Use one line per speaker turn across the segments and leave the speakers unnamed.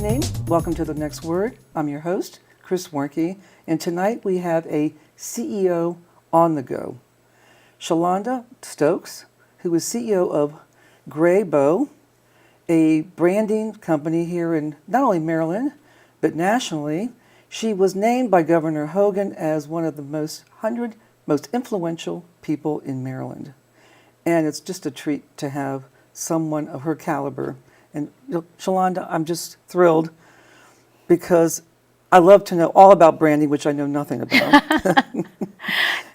evening. Welcome to The Next Word. I'm your host, Chris Warnke, and tonight we have a CEO on the go. Shelonda Stokes, who is CEO of greiBO, a branding company here in not only Maryland, but nationally. She was named by Governor Hogan as one of the 100 most influential people in Maryland. And it's just a treat to have someone of her caliber. And Shelonda, I'm just thrilled because I love to know all about branding, which I know nothing about.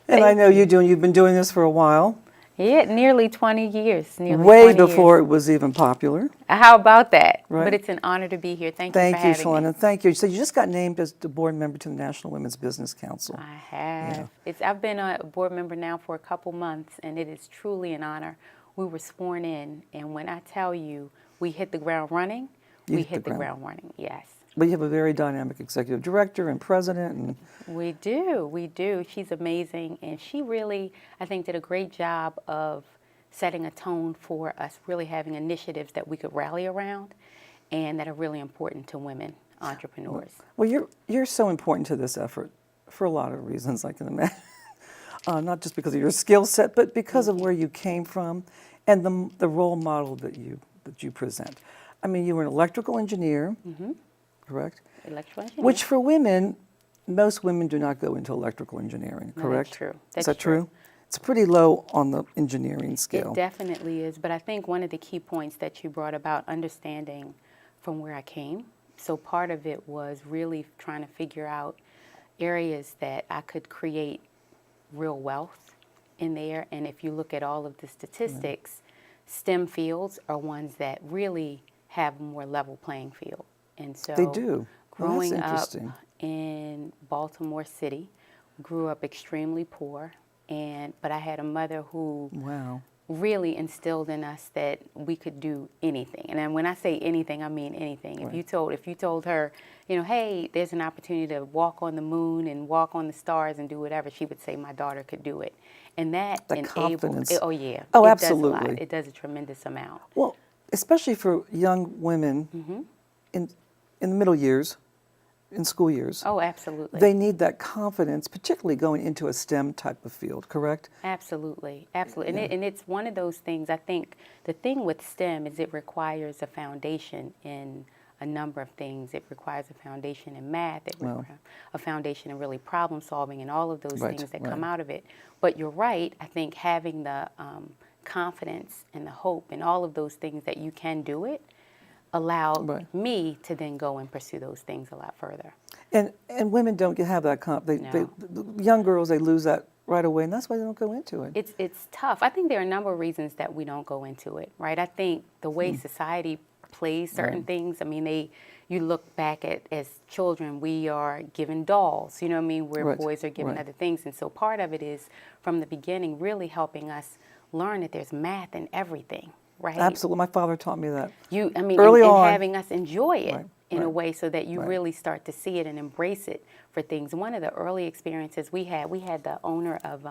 And I know you do, and you've been doing this for a while.
Yeah, nearly 20 years.
Way before it was even popular.
How about that?
Right.
But it's an honor to be here. Thank you for having me.
Thank you, Shelonda. Thank you. So you just got named as the board member to the National Women's Business Council.
I have. Yeah. I've been a board member now for a couple months, and it is truly an honor. We were sworn in, and when I tell you we hit the ground running, we hit the ground running, yes.
But you have a very dynamic executive director and president. And
we do. She's amazing, and she really, I think, did a great job of setting a tone for us really having initiatives that we could rally around and that are really important to women entrepreneurs.
Well, you're so important to this effort for a lot of reasons, I can imagine. Not just because of your skill set, but because of where you came from and the role model that you present. I mean, you were an electrical engineer, correct?
Electrical engineer.
Which for women, most women do not go into electrical engineering, correct?
That's true.
Is that true? It's pretty low on the engineering scale.
It definitely is, but I think one of the key points that you brought about understanding from where I came, so part of it was really trying to figure out areas that I could create real wealth in there, and if you look at all of the statistics, STEM fields are ones that really have a more level playing field. And so
they do.
Growing up in Baltimore City, grew up extremely poor, but I had a mother who really instilled in us that we could do anything. And then when I say anything, I mean anything. Right. If you told her, hey, there's an opportunity to walk on the moon and walk on the stars and do whatever, she would say my daughter could do it. And that
confidence.
Oh, yeah.
Oh,
it
absolutely.
Does a lot. It does a tremendous amount.
Well, especially for young women in the middle years, in school years.
Oh, absolutely.
They need that confidence, particularly going into a STEM type of field, correct?
Absolutely. And it's one of those things, I think, the thing with STEM is it requires a foundation in a number of things. It requires a foundation in math, it requires a foundation in really problem solving and all of those things that come out of it. But you're right, I think having the confidence and the hope and all of those things that you can do it allowed me to then go and pursue those things a lot further.
And women don't have that young girls, they lose that right away, and that's why they don't go into it.
It's tough. I think there are a number of reasons that we don't go into it, right? I think the way society plays certain things, I mean, you look back at as children, we are given dolls, where boys are given other things. And so part of it is, from the beginning, really helping us learn that there's math in everything, right?
Absolutely. My father taught me that.
Early on, having us enjoy it in a way so that you really start to see it and embrace it for things. One of the early experiences we had the owner of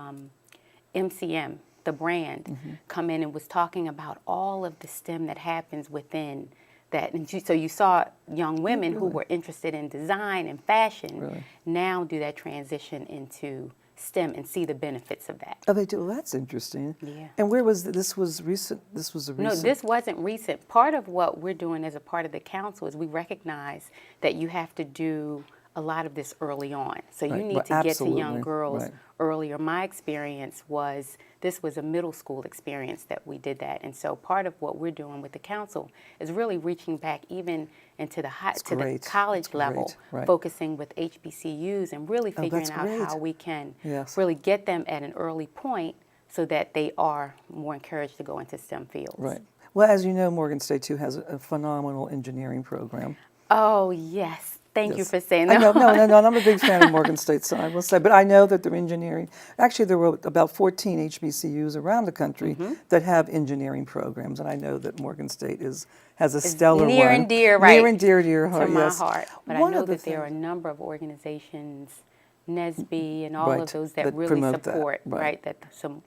MCM, the brand, come in and was talking about all of the STEM that happens within that. And so you saw young women who were interested in design and fashion now do that transition into STEM and see the benefits of that.
Oh, they do? Well, that's interesting.
Yeah.
And where was this? Was recent? This was a recent?
No, this wasn't recent. Part of what we're doing as a part of the council is we recognize that you have to do a lot of this early on. So you need to get to young girls earlier. My experience was, this was a middle school experience that we did that. And so part of what we're doing with the council is really reaching back even into the the college level, focusing with HBCUs and really figuring out how we can really get them at an early point so that they are more encouraged to go into STEM fields. Right.
Well, as you know, Morgan State, too, has a phenomenal engineering program.
Oh, yes. Thank you for saying that.
I know, no, I'm a big fan of Morgan State, so I will say. But I know that their engineering, actually there were about 14 HBCUs around the country that have engineering programs, and I know that Morgan State has a stellar one.
Near and dear,
Near and dear to your heart,
to my heart. But I know that there are a number of organizations, NSB and all of those that really support, that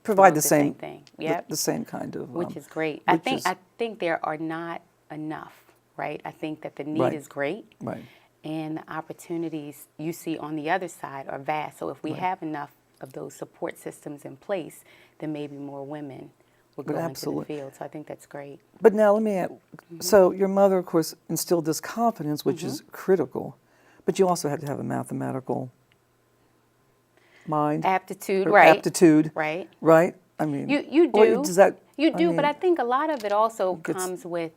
provide the
same thing.
The same kind of,
which is great. I think there are not enough right? I think that the need is great.
Right.
And the opportunities you see on the other side are vast. So if we have enough of those support systems in place, then maybe more women will go into the field. So I think that's great.
But now let me add, so your mother, of course, instilled this confidence, which is critical, but you also had to have a mathematical mind.
Aptitude, right.
Aptitude.
Right.
Right? I mean,
you do.
Does that,
but I think a lot of it also comes with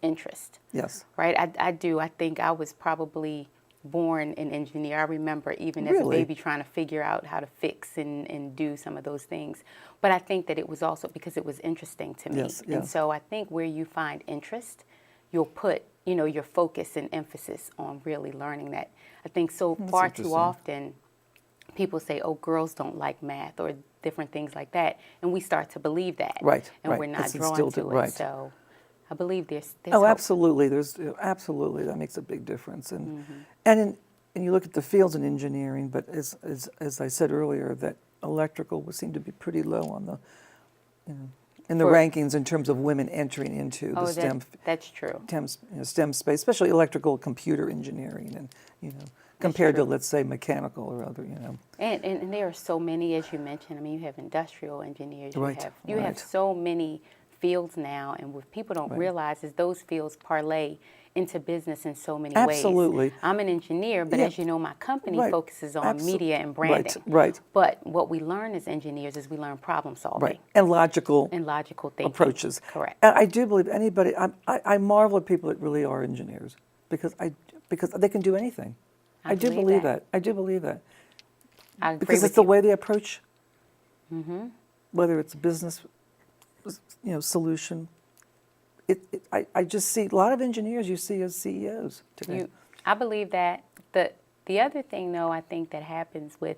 interest.
Yes.
Right? I do. I think I was probably born an engineer. I remember even as a baby trying to figure out how to fix and do some of those things. But I think that it was also because it was interesting to me.
Yes, yes.
And so I think where you find interest, you'll put, your focus and emphasis on really learning that. I think so far too often people say, oh, girls don't like math or different things like that. And we start to believe that.
Right.
And we're not drawn to it.
Right.
So I believe there's
oh,
hope.
Absolutely. Absolutely. That makes a big difference. And and you look at the fields in engineering, but as I said earlier, that electrical would seem to be pretty low on the, in the rankings in terms of women entering into the STEM.
That's true.
STEM space, especially electrical, computer engineering, and compared to, let's say, mechanical or other,
And there are so many, as you mentioned. I mean, you have industrial engineers. You have so many fields now, and what people don't realize is those fields parlay into business in so many ways.
Absolutely.
I'm an engineer, but as you know, my company focuses on media and branding.
Right.
But what we learn as engineers is we learn problem solving.
Right. And logical
thinking.
Approaches.
Correct.
And I do believe anybody, I marvel at people that really are engineers because they can do anything. I do believe that. I do believe that.
I agree
because
with
it's the
you.
way they approach, whether it's a business, solution. I just see a lot of engineers you see as CEOs today.
I believe that. The other thing, though, I think that happens with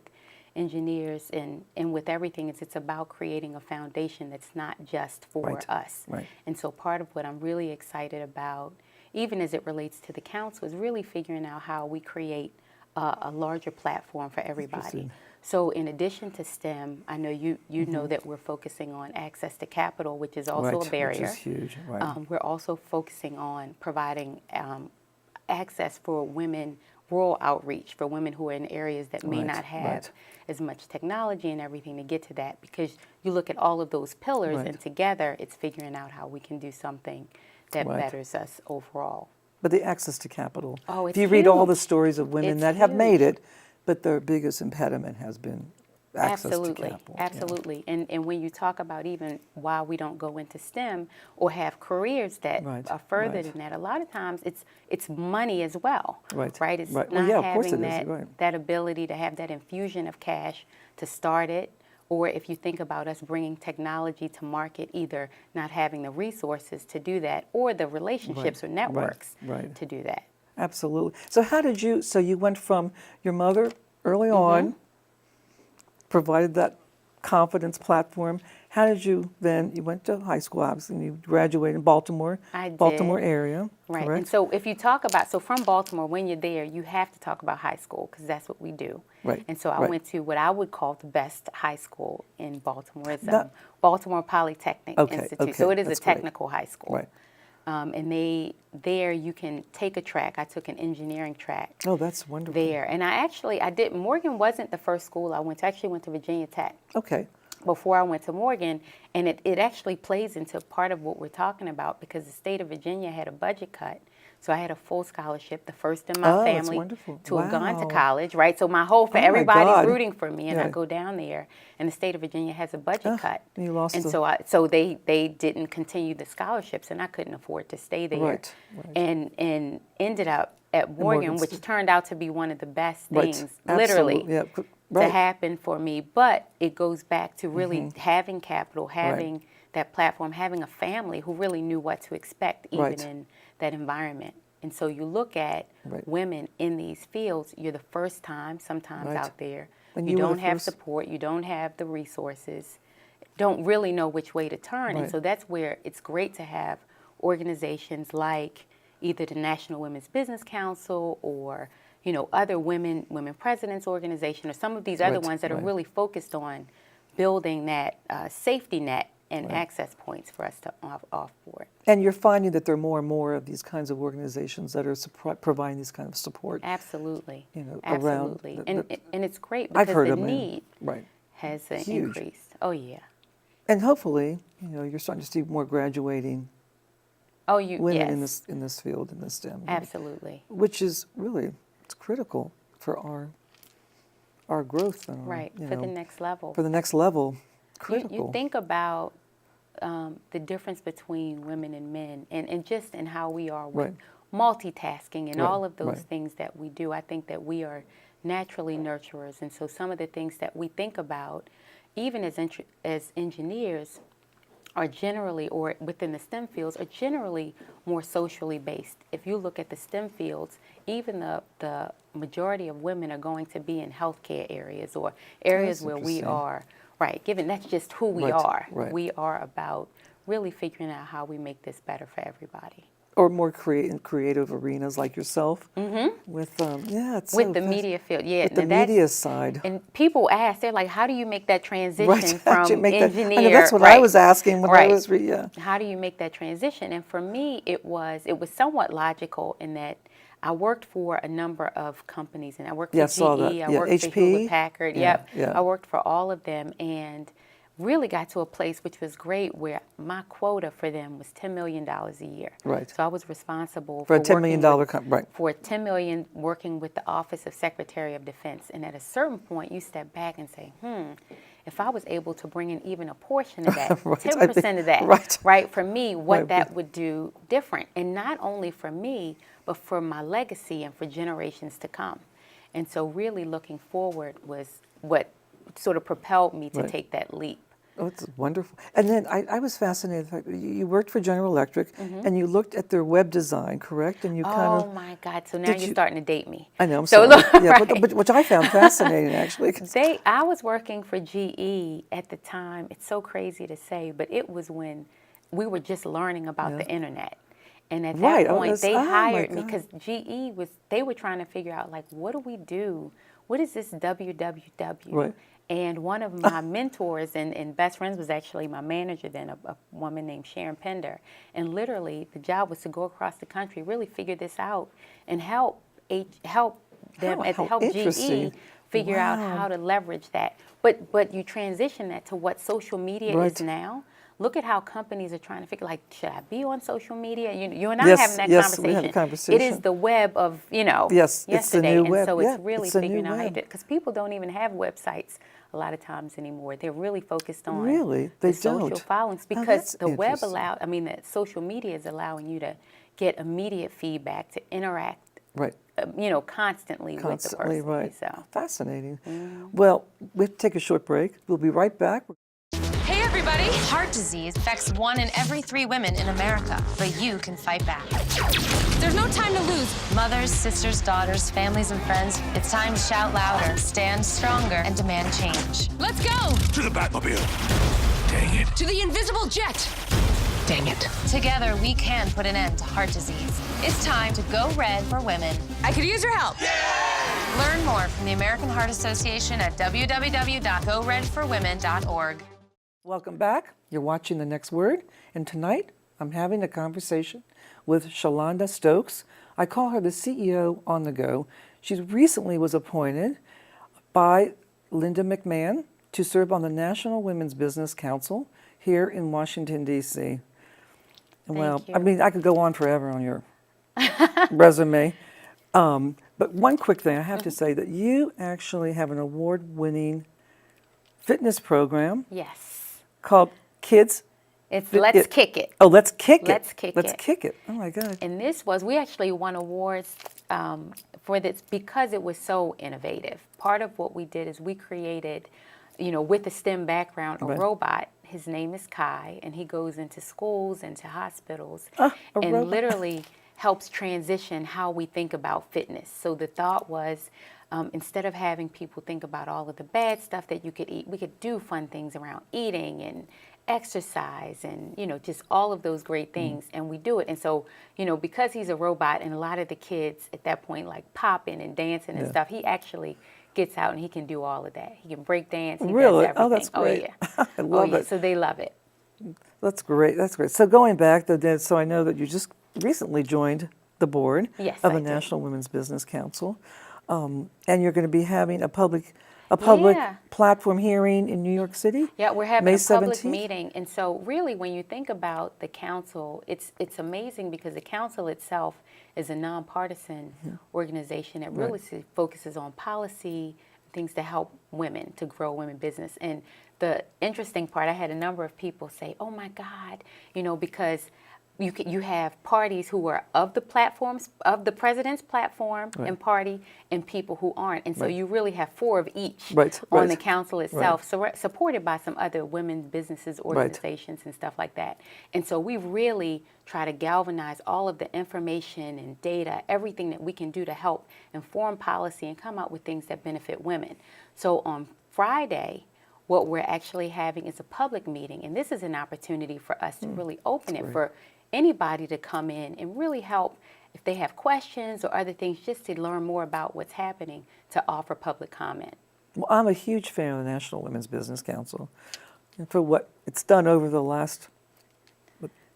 engineers and with everything is it's about creating a foundation that's not just for us.
Right.
And so part of what I'm really excited about, even as it relates to the council, is really figuring out how we create a larger platform for everybody. So in addition to STEM, I know you know that we're focusing on access to capital, which is also a barrier.
Which is huge. Right.
We're also focusing on providing access for women, rural outreach for women who are in areas that may not have as much technology and everything to get to that. Because you look at all of those pillars, and together it's figuring out how we can do something that betters us overall.
But the access to capital.
Oh, it's
if you read all the
huge.
stories of women that have made it, but their biggest impediment has been access to capital.
Absolutely. And when you talk about even why we don't go into STEM or have careers that are further than that, a lot of times it's money as well. Right. It's not having that ability to have that infusion of cash to start it. Or if you think about us bringing technology to market, either not having the resources to do that or the relationships or networks to do that.
Absolutely. So you went from your mother early on, provided that confidence platform. How did you then, you went to high school, obviously, and you graduated in Baltimore, Baltimore area.
Right.
Correct?
And so if you talk about, from Baltimore, when you're there, you have to talk about high school because that's what we do.
Right.
And so I went to what I would call the best high school in Baltimore. It's Baltimore Polytechnic Institute. So it is a technical high school.
Right.
And there you can take a track. I took an engineering track.
Oh, that's wonderful.
There. And I did, Morgan wasn't the first school I went to. I actually went to Virginia Tech.
Okay.
Before I went to Morgan, and it actually plays into part of what we're talking about because the state of Virginia had a budget cut. So I had a full scholarship, the first in my family to have gone to college, right? So everybody's rooting for me, and I go down there, and the state of Virginia has a budget cut.
And you lost
so they didn't continue the scholarships, and I couldn't afford to stay there.
Right.
And ended up at Morgan, which turned out to be one of the best things, literally, to happen for me. But it goes back to really having capital, having that platform, having a family who really knew what to expect even in that environment. And so you look at women in these fields, you're the first time sometimes out there. And you don't have support, you don't have the resources, don't really know which way to turn. And so that's where it's great to have organizations like either the National Women's Business Council or other women presidents organization or some of these other ones that are really focused on building that safety net and access points for us to offboard.
And you're finding that there are more and more of these kinds of organizations that are providing this kind of support.
Absolutely.
Absolutely.
Around and it's great because the need has
Huge.
increased. Oh, yeah.
And hopefully, you're starting to see more graduating women in this field, in this STEM.
Absolutely.
Which is really, it's critical for our growth. And
for the next level.
For the next level, critical.
You think about the difference between women and men and just in how we are with multitasking and all of those things that we do. I think that we are naturally nurturers. And so some of the things that we think about, even as engineers, are generally, or within the STEM fields, are generally more socially based. If you look at the STEM fields, even the majority of women are going to be in healthcare areas or areas where we are, given that's just who we are. We are about really figuring out how we make this better for everybody.
Or more creative arenas like yourself with
with the media field,
with the media side.
And people ask, they're like, "How do you make that transition from engineer?"
I know, that's what I was asking when I was
How do you make that transition? And for me, it was somewhat logical in that I worked for a number of companies, and I worked for GE, I worked
HP,
for Hewlett Packard, I worked for all of them, and really got to a place which was great where my quota for them was $10 million a year. So I was responsible
for a $10 million
for $10 million working with the Office of Secretary of Defense. And at a certain point, you step back and say, if I was able to bring in even a portion of that, 10% of that, for me, what that would do different. And not only for me, but for my legacy and for generations to come. And so really looking forward was what sort of propelled me to take that leap.
Oh, it's wonderful. And then I was fascinated. You worked for General Electric, and you looked at their web design, correct? And you kind of...
Oh, my God. So now you're starting to date me.
I know, I'm sorry. But which I found fascinating, actually.
I was working for GE at the time. It's so crazy to say, but it was when we were just learning about the Internet. And at that point, they hired me because GE they were trying to figure out, like, what do we do? What is this www? And one of my mentors and best friends was actually my manager then, a woman named Sharon Pender. And literally, the job was to go across the country, really figure this out, and help GE figure out how to leverage that. But you transition that to what social media is now. Look at how companies are trying to figure, like, should I be on social media? You and I are having that conversation.
We have a conversation.
It is the web of, yesterday.
It's the new web.
So it's really figuring out how to do it. Because people don't even have websites a lot of times anymore. They're really focused on the social followings because the web the social media is allowing you to get immediate feedback, to interact constantly with the person. So.
Fascinating. Well, we have to take a short break. We'll be right back.
Hey everybody! Heart disease affects 1 in every 3 women in America, but you can fight back. There's no time to lose. Mothers, sisters, daughters, families, and friends, it's time to shout louder, stand stronger, and demand change. Let's go!
To the Batmobile. Dang it.
To the invisible jet.
Dang it.
Together, we can put an end to heart disease. It's time to go red for women. I could use your help. Yeah! Learn more from the American Heart Association at www.goredforwomen.org.
Welcome back. You're watching The Next Word, and tonight I'm having a conversation with Shelonda Stokes. I call her the CEO on the go. She recently was appointed by Linda McMahon to serve on the National Women's Business Council here in Washington, D.C. Well, I mean, I could go on forever on your resume. But one quick thing, I have to say that you actually have an award-winning fitness program.
Yes.
Called Kids.
It's Let's Kick It.
Oh, Let's Kick It.
Let's Kick It.
Let's Kick It. Oh my God.
And we actually won awards for this because it was so innovative. Part of what we did is we created, with a STEM background, a robot. His name is Kai, and he goes into schools, into hospitals, and literally helps transition how we think about fitness. So the thought was, instead of having people think about all of the bad stuff that you could eat, we could do fun things around eating and exercise and, just all of those great things. And we do it. And so, because he's a robot and a lot of the kids at that point, like popping and dancing and stuff, he actually gets out and he can do all of that. He can break dance. He does everything.
Oh, that's great.
Oh, yeah.
I love it.
So they love it.
That's great. That's great. So going back, so I know that you just recently joined the board
Yes,
of
I
the
did.
National Women's Business Council, and you're going to be having a public
Yeah.
platform hearing in New York City.
Yeah, we're having
May
a public
17th?
meeting, and so really, when you think about the council, it's amazing because the council itself is a nonpartisan organization that really focuses on policy, things to help women to grow women business. And the interesting part, I had a number of people say, "Oh my God," because you have parties who are of the platforms of the president's platform and party, and people who aren't, and so you really have 4 of each on the council itself, supported by some other women's businesses, organizations, and stuff like that. And so we really try to galvanize all of the information and data, everything that we can do to help inform policy and come up with things that benefit women. So on Friday, what we're actually having is a public meeting, and this is an opportunity for us to really open it for anybody to come in and really help if they have questions or other things, just to learn more about what's happening, to offer public comment.
Well, I'm a huge fan of the National Women's Business Council, and for what it's done over the last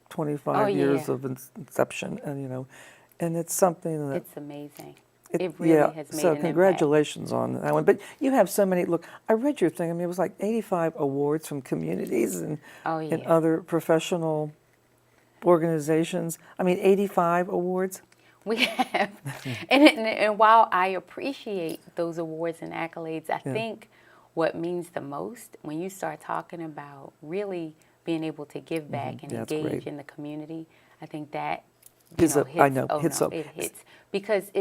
25 years of inception, and it's something that
it's amazing. It really has made an
congratulations on that one. But you have so many. Look, I read your thing. I mean, it was like 85 awards from communities and other professional organizations. I mean, 85 awards.
We have, and while I appreciate those awards and accolades, I think what means the most when you start talking about really being able to give back and engage in the community, I think that hits. It hits because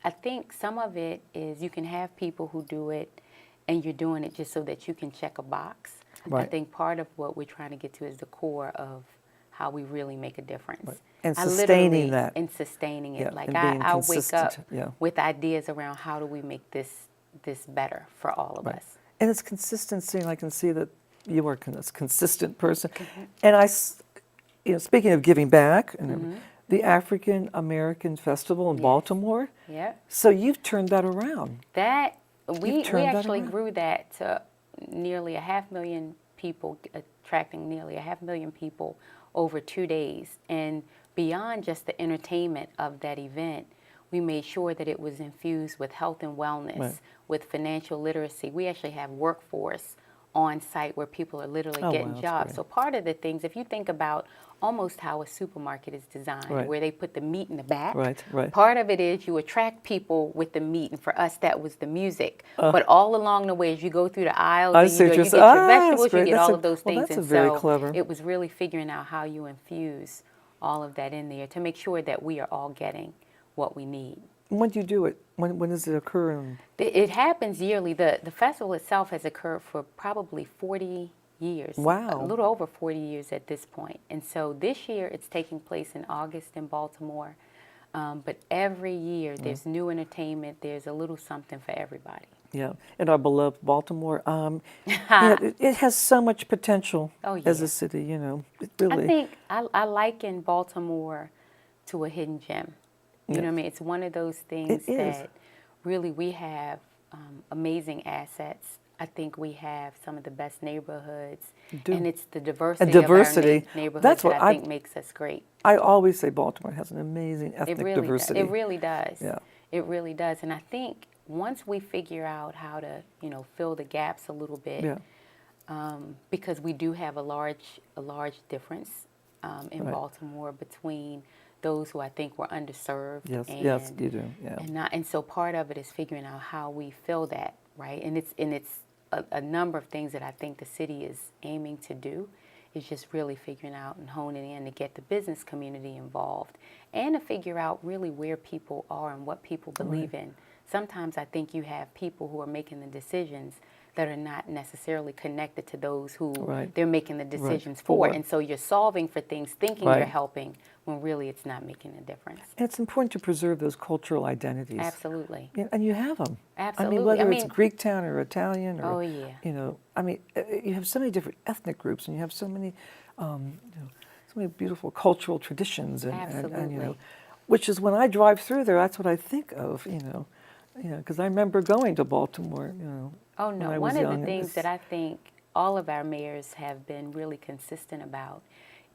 I think some of it is you can have people who do it, and you're doing it just so that you can check a box. I think part of what we're trying to get to is the core of how we really make a difference.
And sustaining that.
And sustaining it. Like
and
I
being
wake up
consistent,
with ideas around how do we make this better for all of us.
And it's consistency, and I can see that you are a consistent person. And speaking of giving back, the African American Festival in Baltimore.
Yeah.
So you've turned that around.
We actually grew that to nearly 500,000 people, attracting nearly 500,000 people over 2 days. And beyond just the entertainment of that event, we made sure that it was infused with health and wellness, with financial literacy. We actually have workforce on site where people are literally getting jobs. So part of the things, if you think about almost how a supermarket is designed, where they put the meat in the back, part of it is you attract people with the meat, and for us that was the music. But all along the way, as you go through the aisles, you get your vegetables, you get all of those things.
That's very clever.
It was really figuring out how you infuse all of that in there to make sure that we are all getting what we need.
When do you do it? When does it occur?
It happens yearly. The festival itself has occurred for probably 40 years.
Wow.
A little over 40 years at this point. And so this year it's taking place in August in Baltimore. But every year there's new entertainment. There's a little something for everybody.
Yeah, and our beloved Baltimore. It has so much potential as a city, It really.
I think I liken Baltimore to a hidden gem. You know what I mean? It's one of those things that really we have amazing assets. I think we have some of the best neighborhoods, and it's the diversity of our neighborhoods that I think makes us great.
I always say Baltimore has an amazing ethnic diversity.
It really does.
Yeah.
It really does. And I think once we figure out how to, fill the gaps a little bit, because we do have a large difference in Baltimore between those who I think were underserved.
Yes, you do. Yeah.
And so part of it is figuring out how we fill that, right? And it's a number of things that I think the city is aiming to do. Is just really figuring out and honing in to get the business community involved and to figure out really where people are and what people believe in. Sometimes I think you have people who are making the decisions that are not necessarily connected to those who they're making the decisions for. And so you're solving for things thinking you're helping when really it's not making a difference.
And it's important to preserve those cultural identities.
Absolutely.
And you have them.
Absolutely.
I mean, whether it's Greek town or Italian or,
you
have so many different ethnic groups and you have so many, so many beautiful cultural traditions. And which is when I drive through there, that's what I think of, because I remember going to Baltimore,
Oh, no. One of the things that I think all of our mayors have been really consistent about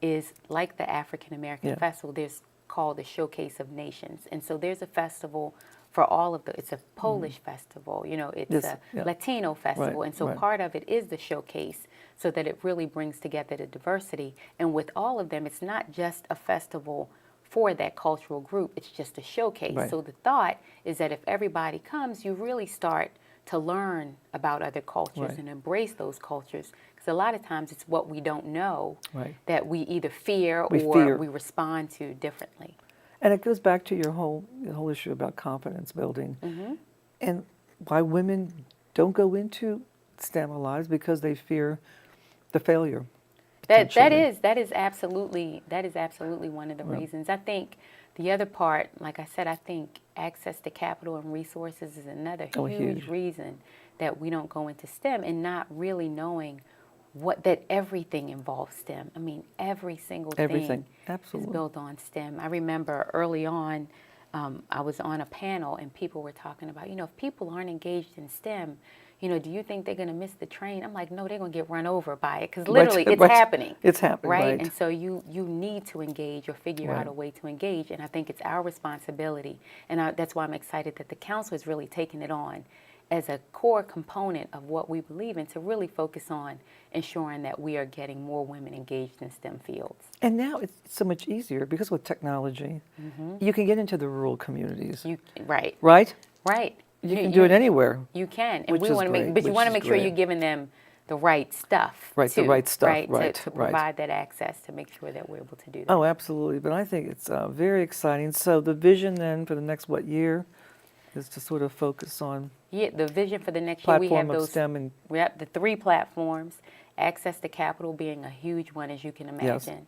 is, like the African American Festival, there's called the Showcase of Nations. And so there's a festival for all of it's a Polish festival, you know, it's a Latino festival. And so part of it is the showcase, so that it really brings together the diversity. And with all of them, it's not just a festival for that cultural group, it's just a showcase. So the thought is that if everybody comes, you really start to learn about other cultures and embrace those cultures. Because a lot of times it's what we don't know that we either fear or we respond to differently.
And it goes back to your whole issue about confidence building, and why women don't go into STEM lives, because they fear the failure.
That is absolutely one of the reasons. I think the other part, like I said, I think access to capital and resources is another huge reason that we don't go into STEM, and not really knowing that everything involves STEM. I mean, every single thing is built on STEM. I remember early on, I was on a panel and people were talking about, you know, if people aren't engaged in STEM, you know, do you think they're going to miss the train? I'm like, no, they're going to get run over by it, because literally it's happening.
It's happening, right?
And so you need to engage or figure out a way to engage, and I think it's our responsibility, and that's why I'm excited that the council is really taking it on as a core component of what we believe in, to really focus on ensuring that we are getting more women engaged in STEM fields.
And now it's so much easier, because with technology, you can get into the rural communities.
Right.
You can do it anywhere.
You can, and we want to make, but you want to make sure you're giving them the right stuff.
The right stuff.
To provide that access, to make sure that we're able to do that.
Oh, absolutely. But I think it's very exciting. So the vision then for the next year is to sort of focus on
the vision for the next year. We have those
STEM and
the 3 platforms. Access to capital being a huge one, as you can imagine.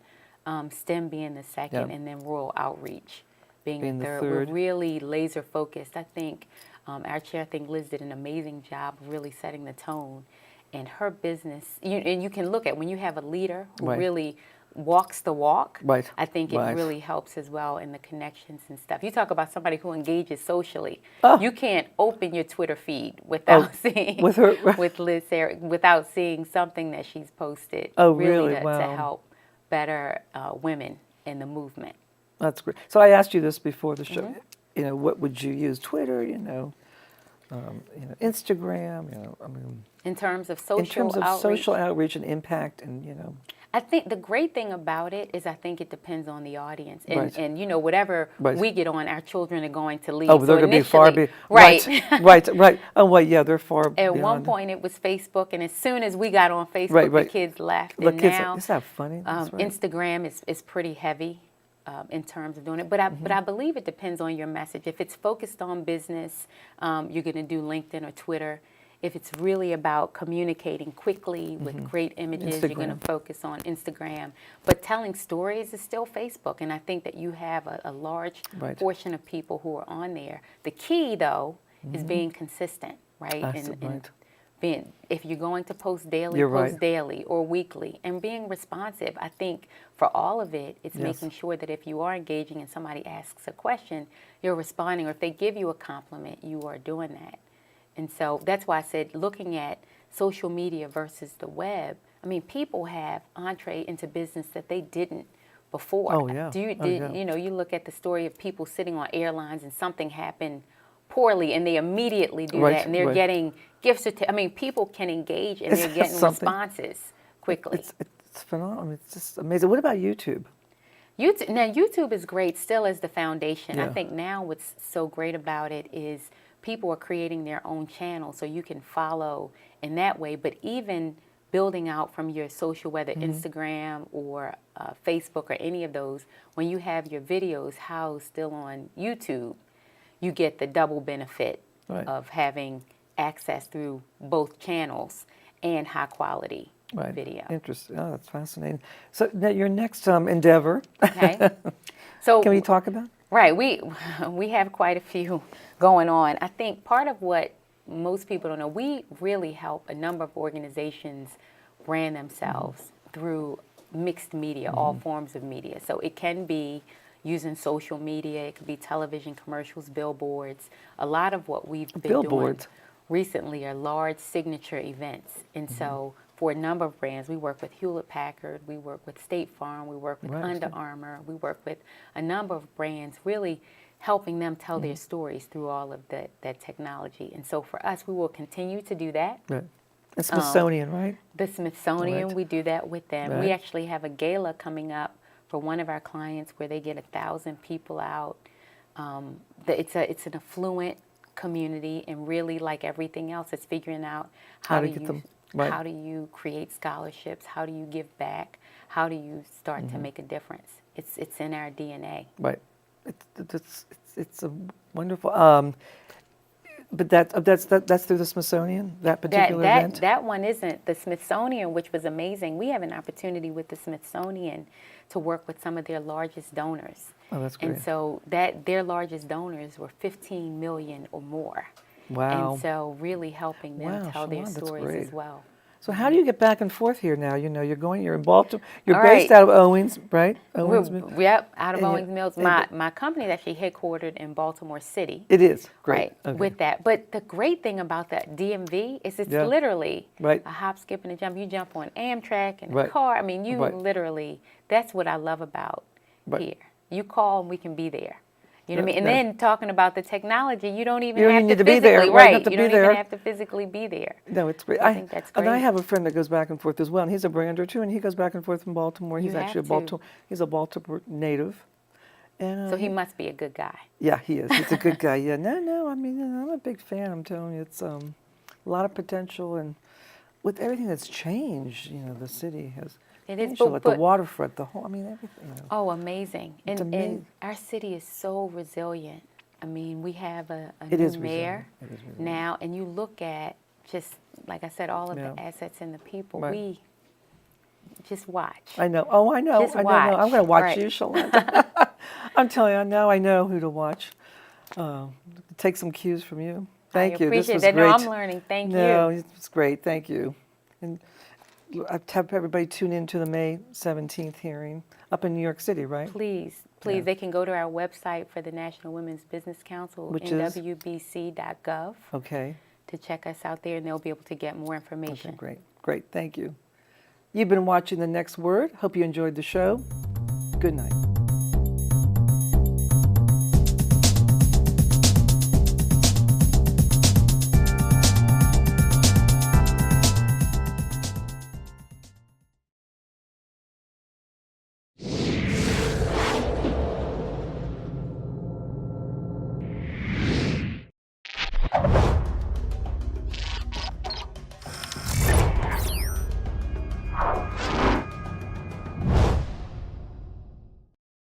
STEM being the second, and then rural outreach being the third. We're really laser focused. I think our chair, I think Liz did an amazing job of really setting the tone. And her business, and you can look at when you have a leader who really walks the walk, I think it really helps as well in the connections and stuff. You talk about somebody who engages socially. You can't open your Twitter feed without seeing with Liz Sarah, without seeing something that she's posted.
Really?
To help better women in the movement.
That's great. So I asked you this before the show. You know, what would you use? Twitter, Instagram, I mean,
in terms of social
outreach and impact, and
I think the great thing about it is I think it depends on the audience, and you know, whatever we get on, our children are going to lead.
Oh, they're going to be far right. Oh, well, yeah, they're far.
At one point, it was Facebook, and as soon as we got on Facebook, the kids left. And now,
isn't that funny?
Instagram is pretty heavy. In terms of doing it, but I believe it depends on your message. If it's focused on business, you're going to do LinkedIn or Twitter. If it's really about communicating quickly with great images, you're going to focus on Instagram. But telling stories is still Facebook, and I think that you have a large portion of people who are on there. The key, though, is being consistent, right? If you're going to post daily, post daily or weekly, and being responsive. I think for all of it, it's making sure that if you are engaging and somebody asks a question, you're responding, or if they give you a compliment, you are doing that. And so that's why I said, looking at social media versus the web, I mean, people have entree into business that they didn't before.
Oh, yeah.
You know, you look at the story of people sitting on airlines and something happened poorly, and they immediately do that, and they're getting gift certificates. I mean, people can engage, and they're getting responses quickly.
It's phenomenal. It's just amazing. What about YouTube?
YouTube is great still as the foundation. I think now what's so great about it is people are creating their own channel, so you can follow in that way. But even building out from your social, whether Instagram or Facebook or any of those, when you have your videos housed still on YouTube, you get the double benefit of having access through both channels and high quality video.
Interesting. Oh, that's fascinating. So now your next endeavor.
So
can we talk about?
We have quite a few going on. I think part of what most people don't know, we really help a number of organizations brand themselves through mixed media, all forms of media. So it can be using social media, it could be television commercials, billboards. A lot of what we've been doing recently are large signature events. And so for a number of brands. We work with Hewlett-Packard, we work with State Farm, we work with Under Armour, we work with a number of brands, really helping them tell their stories through all of that technology. And so for us, we will continue to do that.
Right. The Smithsonian, right?
The Smithsonian, we do that with them.
Right.
We actually have a gala coming up for one of our clients where they get 1,000 people out. It's an affluent community, and really, like everything else, it's figuring out how do you create scholarships, how do you give back, how do you start to make a difference. It's in our DNA.
Right. It's a wonderful. But that's through the Smithsonian, that particular event?
That one isn't. The Smithsonian, which was amazing, we have an opportunity with the Smithsonian to work with some of their largest donors.
Oh, that's great.
And so their largest donors were 15 million or more.
Wow.
And so really helping them tell their
Shelonda,
stories as well.
So how do you get back and forth here now? You're in Baltimore. You're
All
based
right.
out of Owings, right? Owings.
Yep, out of
And
Owings Mills. My company is actually headquartered in Baltimore City.
It is. Great.
Right,
Okay.
with that. But the great thing about that DMV is it's literally
Right.
a hop, skip, and a jump. You jump on Amtrak and a
Right.
car. I mean, you
Right.
literally, that's what I love about
Right.
here. You call and we can be there. You know what I mean? And
That-
then talking about the technology, you don't even
You don't
have
even
to
need to be
physically,
there, right?
right?
Have to
You
be
don't
there.
even have to physically be there.
No, it's great.
I think that's
And I
great.
have a friend that goes back and forth as well, and he's a brander too, and he goes back and forth from Baltimore. He's
You
actually
have to.
He's a Baltimore native. And
So he must be a good guy.
yeah, he is. He's a good guy. Yeah, no. I mean, I'm a big fan. I'm telling you, it's a lot of potential, and with everything that's changed, the city has.
It is,
changed a lot. The
but
waterfront, the whole. I mean, everything.
oh, amazing.
It's
And
amazing.
our city is so resilient. I mean, we have a
It
new
is
mayor
resilient. It is resilient.
now, and you look at just, like I said, all of
Yeah.
the assets and the people.
Right.
We just watch.
I know. Oh, I know.
Just
I know.
watch.
I'm going to watch
Right.
you, Shelonda. I'm telling you, now I know who to watch. Take some cues from you. Thank
I
you. This
appreciate
was
that.
great.
No, I'm learning. Thank
No,
you.
it's great. Thank you. And I have everybody tune in to the May 17th hearing up in New York City, right?
Please,
Yeah.
they can go to our website for the National Women's Business Council,
Which is?
nwbc.gov,
Okay.
to check us out there, and they'll be able to get more information.
Okay, great. Great. Thank you. You've been watching The Next Word. Hope you enjoyed the show. Good night.